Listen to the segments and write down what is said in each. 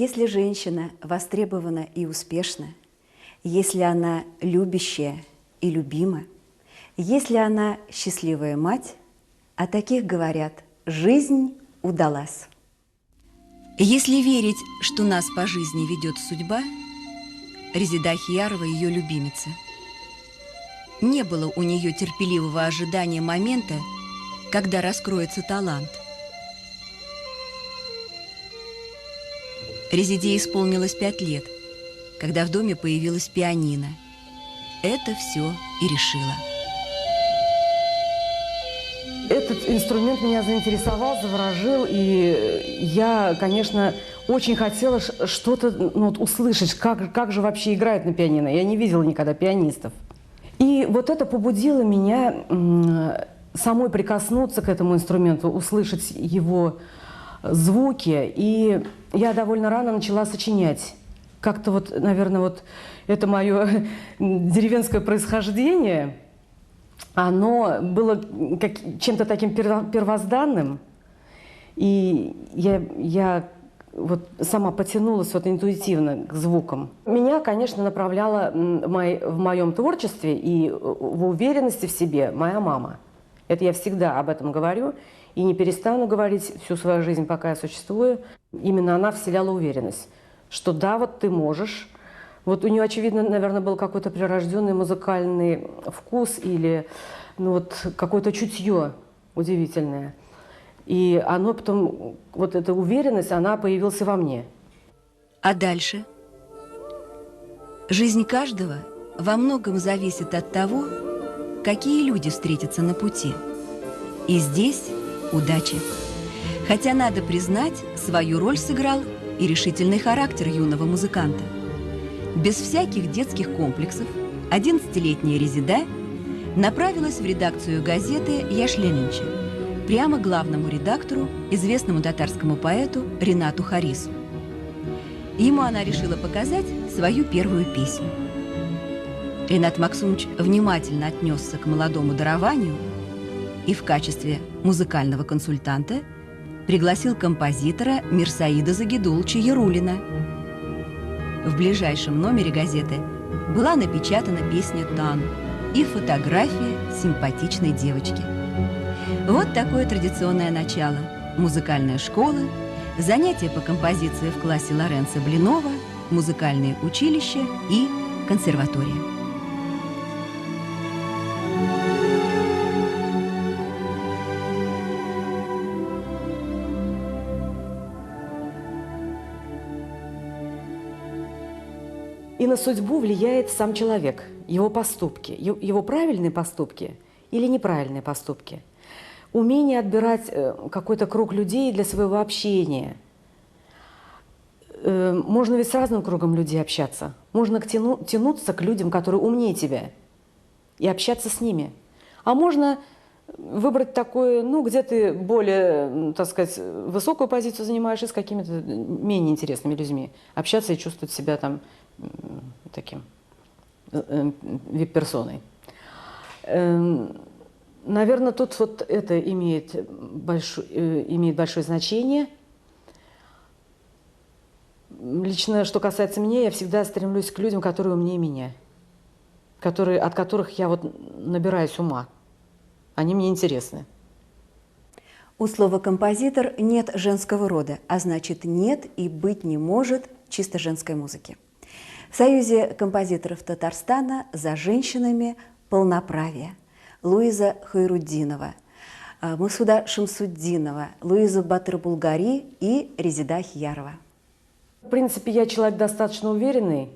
Если женщина востребована и успешна, если она любящая и любима, если она счастливая мать, о таких говорят: жизнь удалась. Если верить, что нас по жизни ведет судьба, Резеда Ахиярова ее любимица. Не было у нее терпеливого ожидания момента, когда раскроется талант. Резеде исполнилось 5 лет, когда в доме появилась пианино. Это все и решило. Этот инструмент меня заинтересовал, заворожил, и я, конечно, очень хотела что-то услышать, как же вообще играют на пианино. Я не видела никогда пианистов. И вот это побудило меня самой прикоснуться к этому инструменту, услышать его звуки. И я довольно рано начала сочинять. Как-то вот, наверное, это мое деревенское происхождение, оно было чем-то таким первозданным. И я сама потянулась интуитивно к звукам. Меня, конечно, направляла в моем творчестве и в уверенности в себе моя мама. Это я всегда об этом говорю и не перестану говорить всю свою жизнь, пока я существую. Именно она вселяла уверенность, что да, ты можешь. У нее, очевидно, наверное, был какой-то прирожденный музыкальный вкус или какое-то чутье удивительное. И оно потом, эта уверенность, она появилась во мне. А дальше? Жизнь каждого во многом зависит от того, какие люди встретятся на пути. И здесь удача. Хотя, надо признать, свою роль сыграл и решительный характер юного музыканта. Без всяких детских комплексов 11-летняя Резеда направилась в редакцию газеты «Яшленинче», прямо главному редактору, известному татарскому поэту Ринату Харису. Ему она решила показать свою первую песню. Ринат Максумович внимательно отнесся к молодому дарованию и в качестве музыкального консультанта пригласил композитора Мирсаида Загидуловича Ярулина. В ближайшем номере газеты была напечатана песня «Тан» и фотография симпатичной девочки. Вот такое традиционное начало. Музыкальная школа, занятия по композиции в классе Лоренцо Блинова, музыкальные училища и консерватория. И на судьбу влияет сам человек, его поступки, его правильные поступки или неправильные поступки. Умение отбирать какой-то круг людей для своего общения. Можно ведь с разным кругом людей общаться. Можно тянуться к людям, которые умнее тебя, и общаться с ними. А можно выбрать такое, где ты более, так сказать, высокую позицию занимаешь, и с какими-то менее интересными людьми общаться и чувствовать себя там таким вип-персоной. Наверное, тут это имеет большое значение. Лично, что касается меня, я всегда стремлюсь к людям, которые умнее меня, от которых я набираюсь ума. Они мне интересны. У слова «композитор» нет женского рода, а значит, нет и быть не может чисто женской музыки. В Союзе композиторов Татарстана за женщинами полноправие. Луиза Хайруддинова, Масуда Шамсуддинова, Луиза Батыр-Булгари и Резеда Ахиярова. В принципе, я человек достаточно уверенный,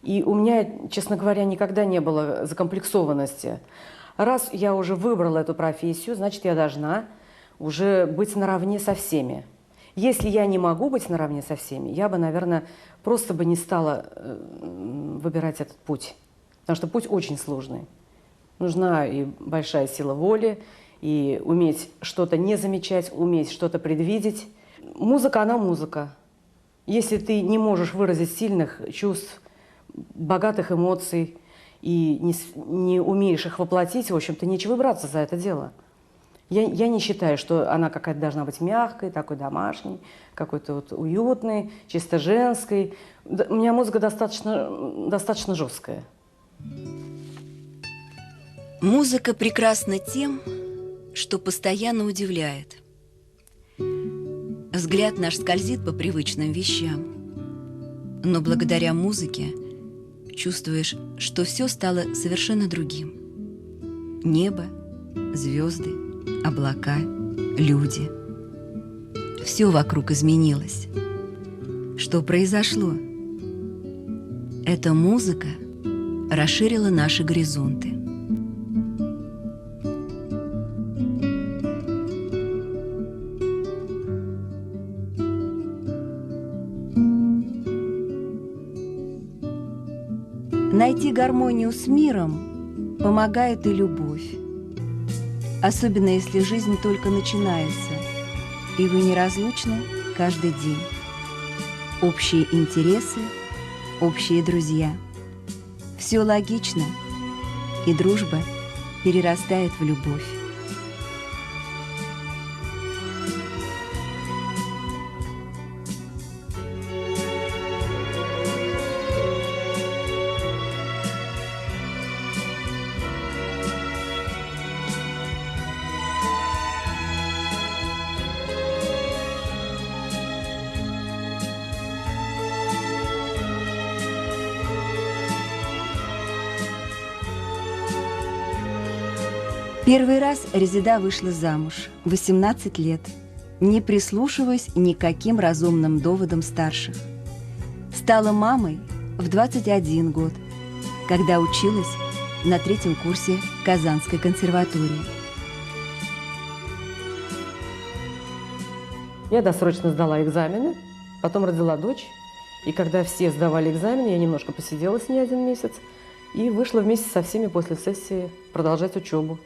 и у меня, честно говоря, никогда не было закомплексованности. Раз я уже выбрала эту профессию, значит, я должна уже быть наравне со всеми. Если я не могу быть наравне со всеми, я бы, наверное, просто не стала выбирать этот путь, потому что путь очень сложный. Нужна и большая сила воли, и уметь что-то не замечать, уметь что-то предвидеть. Музыка, она музыка. Если ты не можешь выразить сильных чувств, богатых эмоций, и не умеешь их воплотить, в общем-то, нечего браться за это дело. Я не считаю, что она какая-то должна быть мягкой, такой домашней, какой-то вот уютной, чисто женской. У меня музыка достаточно жесткая. Музыка прекрасна тем, что постоянно удивляет. Взгляд наш скользит по привычным вещам, но благодаря музыке чувствуешь, что все стало совершенно другим. Небо, звезды, облака, люди. Все вокруг изменилось. Что произошло? Эта музыка расширила наши горизонты. Найти гармонию с миром помогает и любовь. Особенно если жизнь только начинается, и вы неразлучны каждый день. Общие интересы, общие друзья. Все логично, и дружба перерастает в любовь. Первый раз Резеда вышла замуж в 18 лет, не прислушиваясь ни к каким разумным доводам старших. Стала мамой в 21 год, когда училась на 3-м курсе Казанской консерватории. Я досрочно сдала экзамены, потом родила дочь. И когда все сдавали экзамены, я немножко посидела с ней 1 месяц и вышла вместе со всеми после сессии продолжать учебу.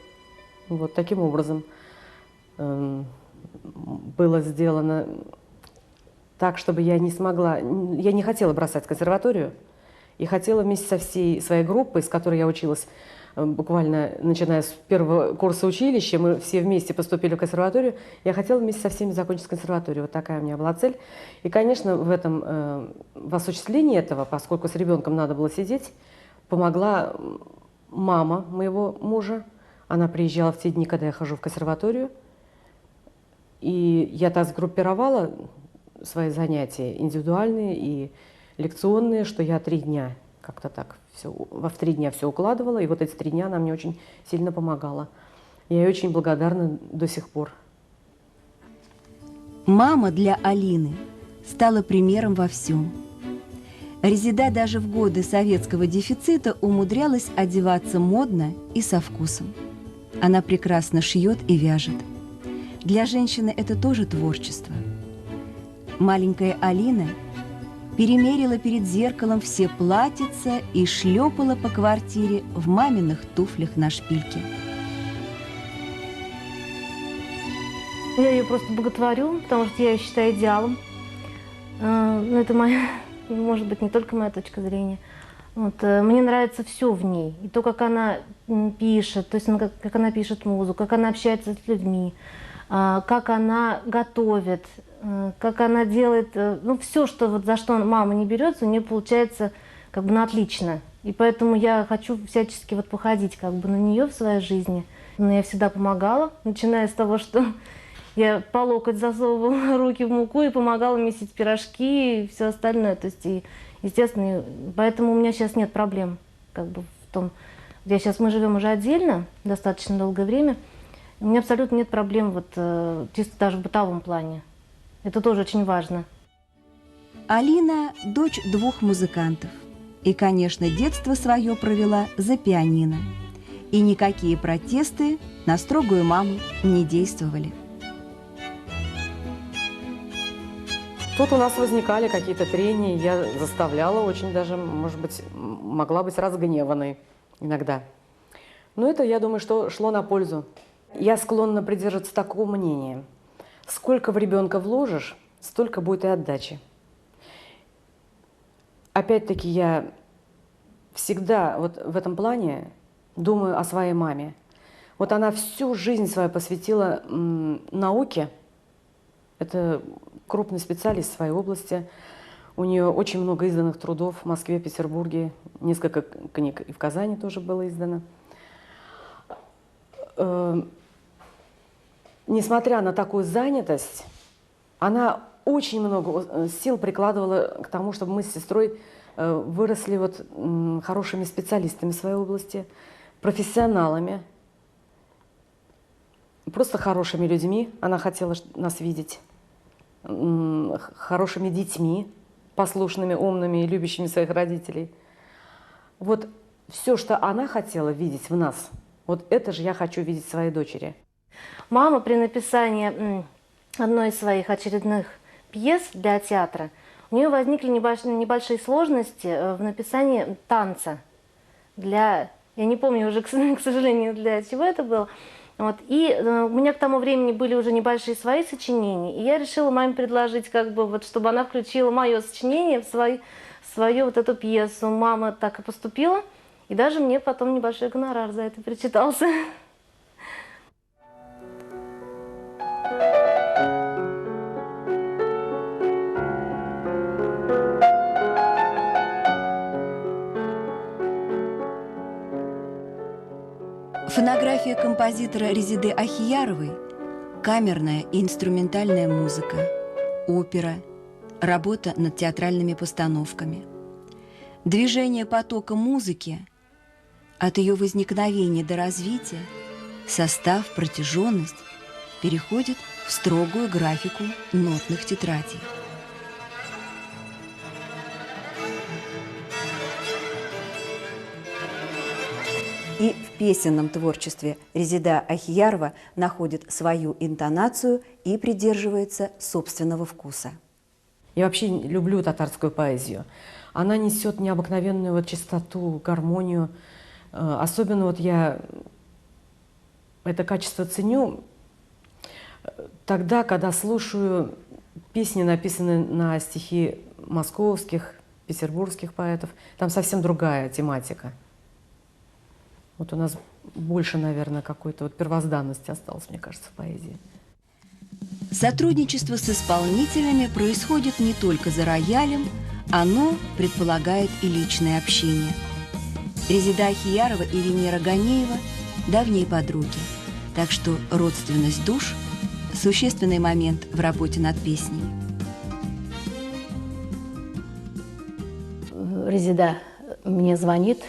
Вот таким образом было сделано так, чтобы я не хотела бросать консерваторию, и хотела вместе со всей своей группой, с которой я училась, буквально начиная с 1-го курса училища, мы все вместе поступили в консерваторию, я хотела вместе со всеми закончить консерваторию. Вот такая у меня была цель. И, конечно, в осуществлении этого, поскольку с ребенком надо было сидеть, помогла мама моего мужа. Она приезжала в те дни, когда я хожу в консерваторию, и я так сгруппировала свои занятия индивидуальные и лекционные, что я 3 дня как-то так в 3 дня все укладывала, и вот эти 3 дня она мне очень сильно помогала. Я ей очень благодарна до сих пор. Мама для Алины стала примером во всем. Резеда даже в годы советского дефицита умудрялась одеваться модно и со вкусом. Она прекрасно шьет и вяжет. Для женщины это тоже творчество. Маленькая Алина перемерила перед зеркалом все платьица и шлепала по квартире в маминых туфлях на шпильке. Я ее просто боготворю, потому что я ее считаю идеалом. Но это моя, может быть, не только моя точка зрения. Вот, мне нравится все в ней. И то, как она пишет, то есть как она пишет музыку, как она общается с людьми, как она готовит, как она делает, ну, все, что вот за что мама не берется, у нее получается как бы на отлично. И поэтому я хочу всячески вот походить как бы на нее в своей жизни. Но я всегда помогала, начиная с того, что я по локоть засовывала руки в муку и помогала месить пирожки и все остальное. То есть, и, естественно, поэтому у меня сейчас нет проблем как бы в том, где мы живем уже отдельно достаточно долгое время. У меня абсолютно нет проблем вот чисто даже в бытовом плане. Это тоже очень важно. Алина – дочь 2 музыкантов. И, конечно, детство свое провела за пианино. И никакие протесты на строгую маму не действовали. Тут у нас возникали какие-то трения, я заставляла очень даже, может быть, могла быть разгневанной иногда. Но это, я думаю, что шло на пользу. Я склонна придерживаться такого мнения. Сколько в ребенка вложишь, столько будет и отдачи. Опять-таки я всегда вот в этом плане думаю о своей маме. Вот она всю жизнь свою посвятила науке. Это крупный специалист в своей области. У нее очень много изданных трудов в Москве, Петербурге. Несколько книг и в Казани тоже было издано. Несмотря на такую занятость, она очень много сил прикладывала к тому, чтобы мы с сестрой выросли вот хорошими специалистами в своей области, профессионалами, просто хорошими людьми. Она хотела нас видеть, хорошими детьми, послушными, умными и любящими своих родителей. Вот все, что она хотела видеть в нас, вот это же я хочу видеть в своей дочери. Мама при написании одной из своих очередных пьес для театра, у нее возникли небольшие сложности в написании танца. Я не помню уже, к сожалению, для чего это было. Вот. И у меня к тому времени были уже небольшие свои сочинения. И я решила маме предложить, как бы, вот, чтобы она включила мое сочинение в свою вот эту пьесу. Мама так и поступила. И даже мне потом небольшой гонорар за это причитался. Фонография композитора Резиды Ахияровой – камерная и инструментальная музыка, опера, работа над театральными постановками. Движение потока музыки от ее возникновения до развития, состав, протяженность переходит в строгую графику нотных тетрадей. И в песенном творчестве Резида Ахиярова находит свою интонацию и придерживается собственного вкуса. Я вообще люблю татарскую поэзию. Она несет необыкновенную вот чистоту, гармонию. Особенно вот я это качество ценю тогда, когда слушаю песни, написанные на стихи московских, петербургских поэтов. Там совсем другая тематика. Вот у нас больше, наверное, какой-то вот первозданности осталось, мне кажется, в поэзии. Сотрудничество с исполнителями происходит не только за роялем, оно предполагает и личное общение. Резида Ахиярова и Венера Ганеева – давние подруги, так что родственность душ – существенный момент в работе над песней. Резида мне звонит,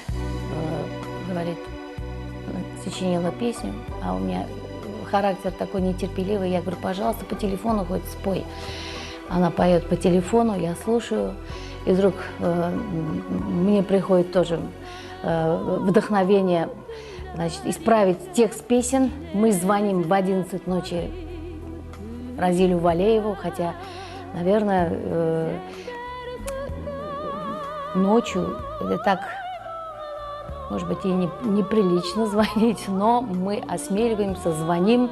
говорит, сочинила песню, а у меня характер такой нетерпеливый. Я говорю, пожалуйста, по телефону хоть спой. Она поет по телефону, я слушаю, и вдруг мне приходит тоже вдохновение, значит, исправить текст песен. Мы звоним в 11 ночи Разилю Валееву, хотя, наверное, ночью это так, может быть, и неприлично звонить, но мы осмеливаемся, звоним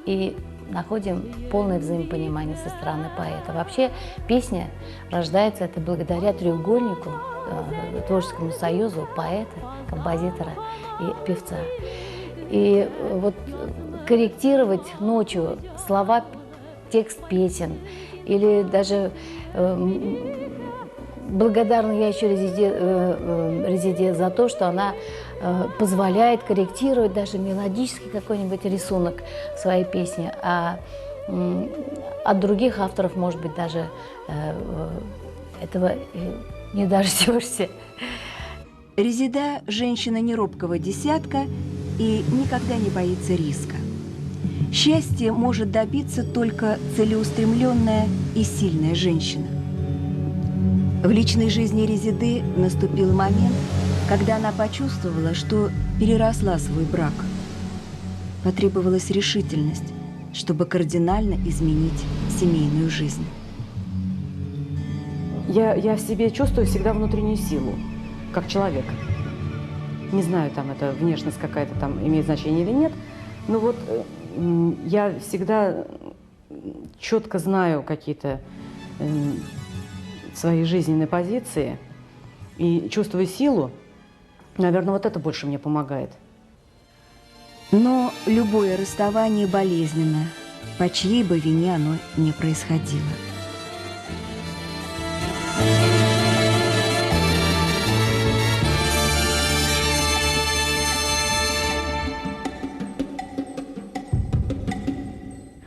и находим полное взаимопонимание со стороны поэта. Вообще песня рождается это благодаря треугольнику, творческому союзу поэта, композитора и певца. И вот корректировать ночью слова, текст песен или даже благодарна я еще Резиде за то, что она позволяет корректировать даже мелодический какой-нибудь рисунок в своей песне, а от других авторов, может быть, даже этого не дождешься. Резида – женщина неробкого десятка и никогда не боится риска. Счастье может добиться только целеустремленная и сильная женщина. В личной жизни Резиды наступил момент, когда она почувствовала, что переросла свой брак. Потребовалась решительность, чтобы кардинально изменить семейную жизнь. Я в себе чувствую всегда внутреннюю силу, как человек. Не знаю, там эта внешность какая-то там имеет значение или нет, но вот я всегда четко знаю какие-то свои жизненные позиции и чувствую силу. Наверное, вот это больше мне помогает. Но любое расставание болезненно, по чьей бы вине оно не происходило.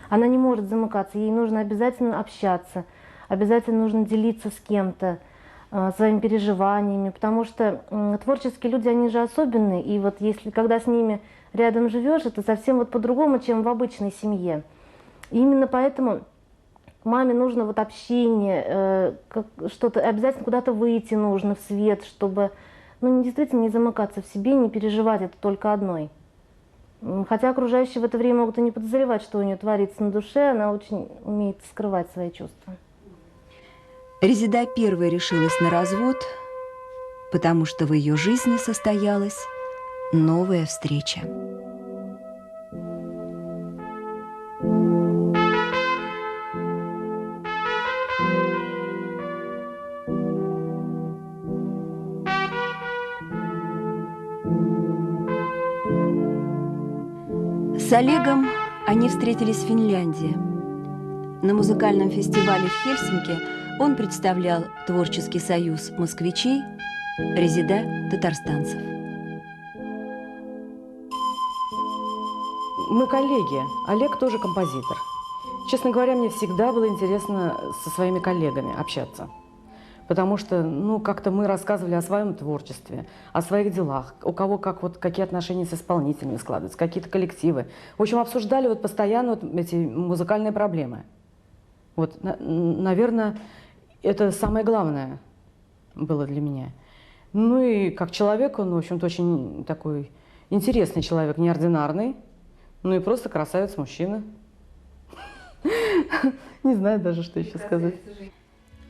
Она не может замыкаться, ей нужно обязательно общаться, обязательно нужно делиться с кем-то своими переживаниями, потому что творческие люди, они же особенные, и вот если, когда с ними рядом живешь, это совсем вот по-другому, чем в обычной семье. И именно поэтому маме нужно вот общение, что-то, обязательно куда-то выйти нужно в свет, чтобы, ну, действительно не замыкаться в себе, не переживать это только одной. Хотя окружающие в это время могут и не подозревать, что у нее творится на душе, она очень умеет скрывать свои чувства. Резида первой решилась на развод, потому что в ее жизни состоялась новая встреча. С Олегом они встретились в Финляндии. На музыкальном фестивале в Хельсинки он представлял творческий союз москвичей, Резида татарстанцев. Мы коллеги. Олег тоже композитор. Честно говоря, мне всегда было интересно со своими коллегами общаться. Потому что, ну, как-то мы рассказывали о своем творчестве, о своих делах, у кого как, вот, какие отношения с исполнителями складываются, какие-то коллективы. В общем, обсуждали вот постоянно вот эти музыкальные проблемы. Вот, наверное, это самое главное было для меня. Ну и как человек, он, в общем-то, очень такой интересный человек, неординарный, ну и просто красавец-мужчина. Не знаю даже, что еще сказать.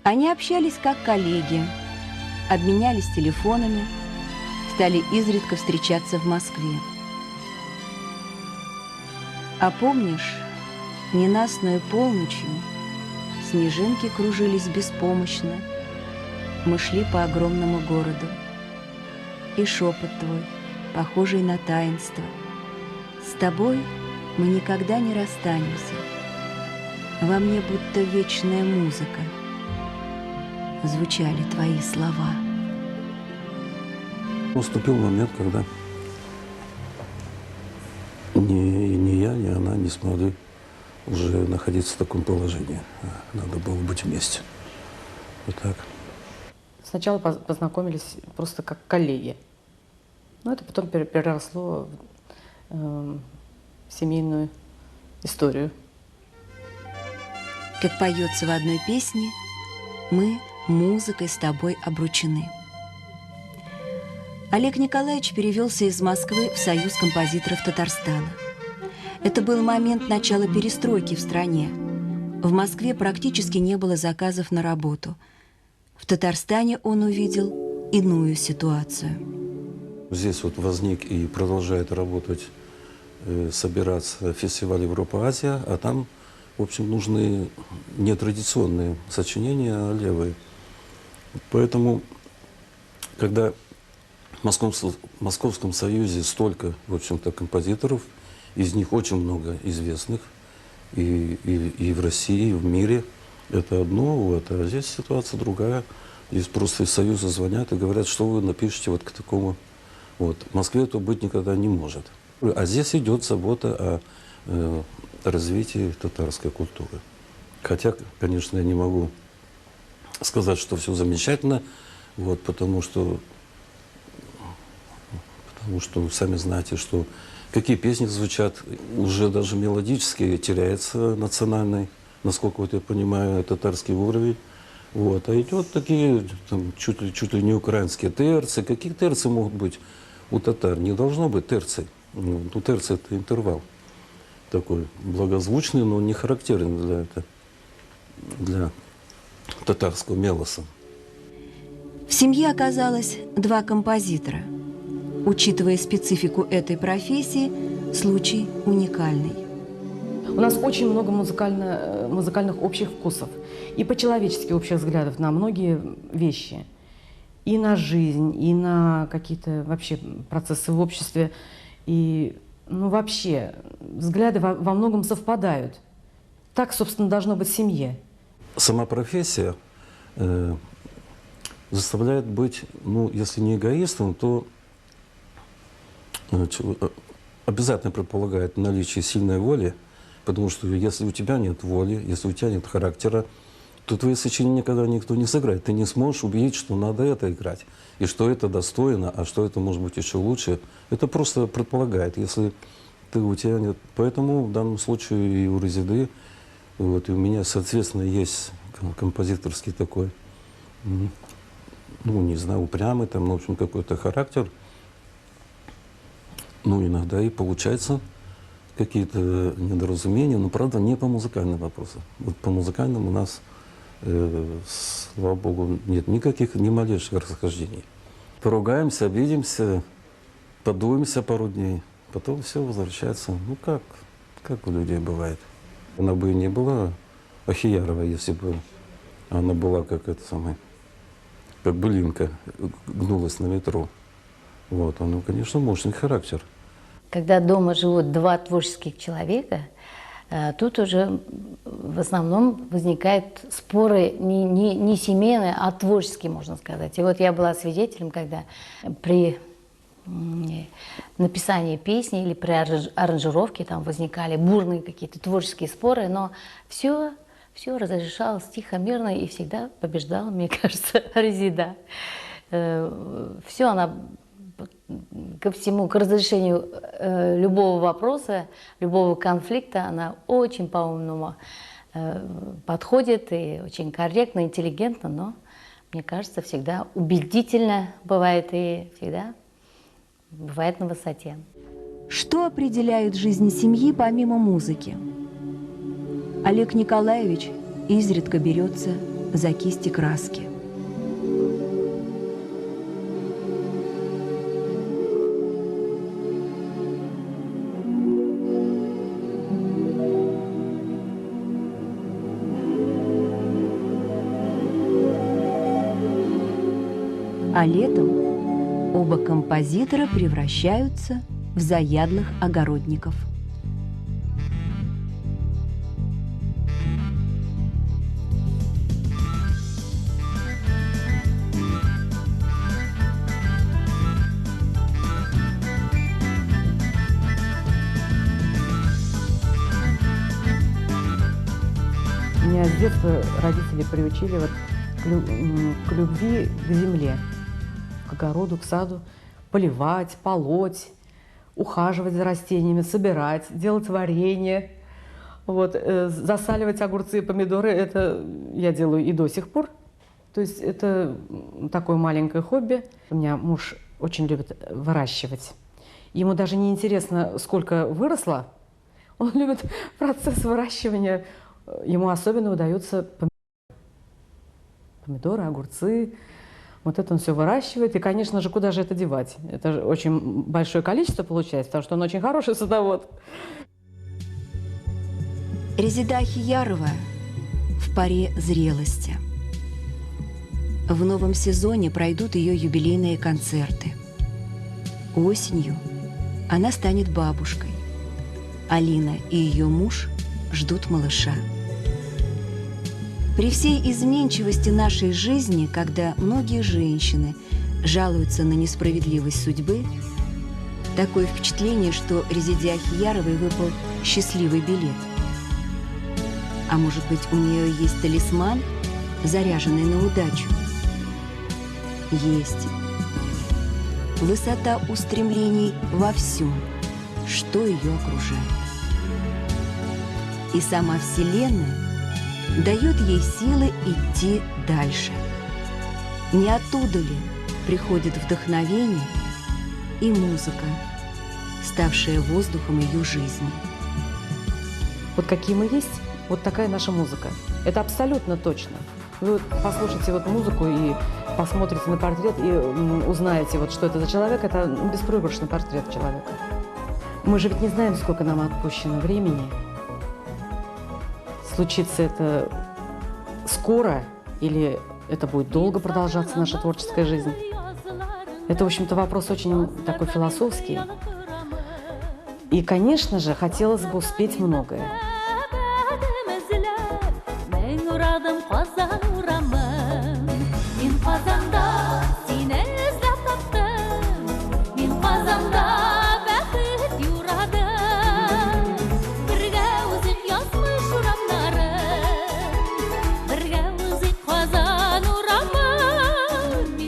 Они общались как коллеги, обменялись телефонами, стали изредка встречаться в Москве. А помнишь, ненастную полночью снежинки кружились беспомощно, мы шли по огромному городу, и шепот твой, похожий на таинство. С тобой мы никогда не расстанемся, во мне будто вечная музыка. Звучали твои слова. Наступил момент, когда ни я, ни она не смогли уже находиться в таком положении. Надо было быть вместе. Вот так. Сначала познакомились просто как коллеги. Но это потом переросло в семейную историю. Как поется в одной песне, мы музыкой с тобой обручены. Олег Николаевич перевелся из Москвы в Союз композиторов Татарстана. Это был момент начала перестройки в стране. В Москве практически не было заказов на работу. В Татарстане он увидел иную ситуацию. Здесь вот возник и продолжает работать, собираться фестиваль Европа-Азия, а там, в общем, нужны не традиционные сочинения, а левые. Поэтому, когда в Московском Союзе столько, в общем-то, композиторов, из них очень много известных, и в России, и в мире, это одно, вот, а здесь ситуация другая. Здесь просто из Союза звонят и говорят, что вы напишете вот к такому. Вот. В Москве это быть никогда не может. А здесь идет забота о развитии татарской культуры. Хотя, конечно, я не могу сказать, что все замечательно, вот, потому что сами знаете, что какие песни звучат, уже даже мелодически теряется национальный, насколько вот я понимаю, татарский уровень. Вот. А идет такие там, чуть ли не украинские терцы. Какие терцы могут быть у татар? Не должно быть терций. У терцы это интервал такой благозвучный, но не характерен для татарского мелоса. В семье оказалось два композитора. Учитывая специфику этой профессии, случай уникальный. У нас очень много музыкальных общих вкусов и по-человечески общих взглядов на многие вещи. И на жизнь, и на какие-то вообще процессы в обществе. И ну вообще, взгляды во многом совпадают. Так, собственно, должно быть в семье. Сама профессия заставляет быть, ну, если не эгоистом, то обязательно предполагает наличие сильной воли, потому что если у тебя нет воли, если у тебя нет характера, то твои сочинения никогда никто не сыграет. Ты не сможешь убедить, что надо это играть, и что это достойно, а что это может быть еще лучше. Это просто предполагает, если у тебя нет. Поэтому в данном случае и у Резиды, вот, и у меня, соответственно, есть композиторский такой, ну, не знаю, упрямый, там, ну, в общем, какой-то характер. Ну, иногда и получается какие-то недоразумения, но, правда, не по музыкальным вопросам. Вот по музыкальным у нас, слава богу, нет никаких, ни малейших расхождений. Поругаемся, обидимся, подуемся пару дней, потом все возвращается. Ну, как у людей бывает. Она бы и не была Ахиярова, если бы она была как былинка, гнулась на ветру. Вот, она, конечно, мощный характер. Когда дома живут два творческих человека, тут уже в основном возникают споры не семейные, а творческие, можно сказать. И вот я была свидетелем, когда при написании песни или при аранжировке там возникали бурные какие-то творческие споры, но все разрешалось тихо, мирно, и всегда побеждала, мне кажется, Резида. Все она ко всему, к разрешению любого вопроса, любого конфликта, она очень по-умному подходит и очень корректно, интеллигентно, но, мне кажется, всегда убедительно бывает и всегда бывает на высоте. Что определяет жизнь семьи помимо музыки? Олег Николаевич изредка берется за кисти краски. А летом оба композитора превращаются в заядлых огородников. Меня с детства родители приучили вот к любви к земле, к огороду, к саду, поливать, полоть, ухаживать за растениями, собирать, делать варенье, вот, засаливать огурцы и помидоры. Это я делаю и до сих пор. То есть это такое маленькое хобби. У меня муж очень любит выращивать. Ему даже не интересно, сколько выросло. Он любит процесс выращивания. Ему особенно удаются помидоры, огурцы. Вот это он все выращивает. И, конечно же, куда же это девать? Это же очень большое количество получается, потому что он очень хороший садовод. Резида Ахиярова в паре зрелости. В новом сезоне пройдут ее юбилейные концерты. Осенью она станет бабушкой. Алина и ее муж ждут малыша. При всей изменчивости нашей жизни, когда многие женщины жалуются на несправедливость судьбы, такое впечатление, что Резиде Ахияровой выпал счастливый билет. А может быть, у нее есть талисман, заряженный на удачу? Есть. Высота устремлений во всем, что ее окружает. И сама Вселенная дает ей силы идти дальше. Не оттуда ли приходит вдохновение и музыка, ставшая воздухом ее жизни? Вот какие мы есть, вот такая наша музыка. Это абсолютно точно. Вы вот послушайте вот музыку и посмотрите на портрет и узнаете, вот, что это за человек. Это беспроигрышный портрет человека. Мы же ведь не знаем, сколько нам отпущено времени. Случится это скоро или это будет долго продолжаться, наша творческая жизнь? Это, в общем-то, вопрос очень такой философский. И, конечно же, хотелось бы успеть многое.